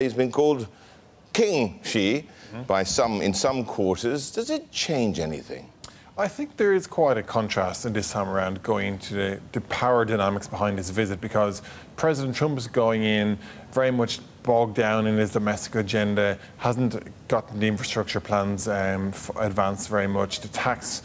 He's been called King Xi by some in some quarters. Does it change anything? I think there is quite a contrast in this time around going into the power dynamics behind his visit, because President Trump is going in very much bogged down in his domestic agenda, hasn't gotten the infrastructure plans advanced very much. The tax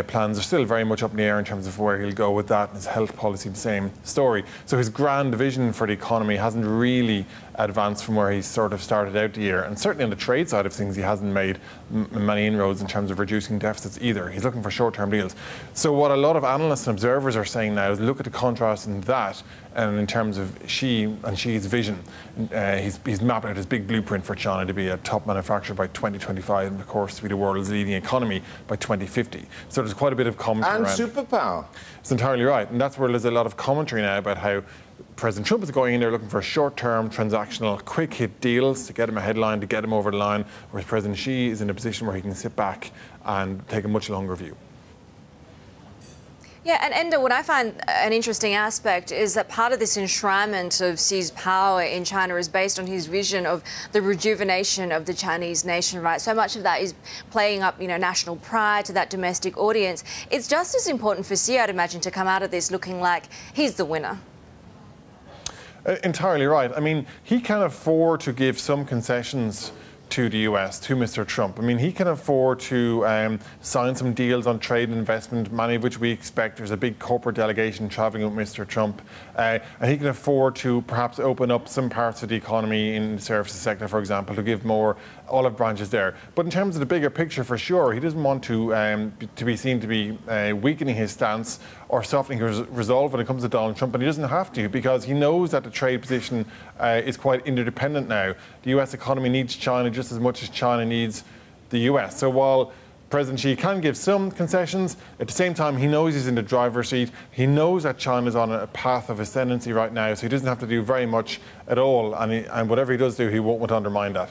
plans are still very much up in the air in terms of where he'll go with that, and his health policy, the same story. So his grand vision for the economy hasn't really advanced from where he sort of started out the year. And certainly on the trade side of things, he hasn't made many inroads in terms of reducing deficits either. He's looking for short-term deals. So what a lot of analysts and observers are saying now is look at the contrast in that, and in terms of Xi and Xi's vision. He's mapped out his big blueprint for China to be a top manufacturer by 2025 and, of course, to be the world's leading economy by 2050. So there's quite a bit of commentary and around. Superpower. It's entirely right. And that's where there's a lot of commentary now about how President Trump is going in there looking for short-term, transactional, quick-hit deals to get him a headline, to get him over the line, whereas President Xi is in a position where he can sit back and take a much longer view. Yeah, and Enda, what I find an interesting aspect is that part of this enshrinement of Xi's power in China is based on his vision of the rejuvenation of the Chinese nation, right? So much of that is playing up, national pride to that domestic audience. It's just as important for Xi, I'd imagine, to come out of this looking like he's the winner. Entirely right. I mean, he can afford to give some concessions to the US, to Mr. Trump. I mean, he can afford to sign some deals on trade and investment, many of which we expect. There's a big corporate delegation traveling with Mr. Trump. And he can afford to perhaps open up some parts of the economy in the services sector, for example, to give more olive branches there. But in terms of the bigger picture, for sure, he doesn't want to be seen to be weakening his stance or softening his resolve when it comes to Donald Trump. And he doesn't have to, because he knows that the trade position is quite interdependent now. The US economy needs China just as much as China needs the US. So while President Xi can give some concessions, at the same time, he knows he's in the driver's seat. He knows that China's on a path of ascendancy right now, so he doesn't have to do very much at all. And whatever he does do, he won't want to undermine that.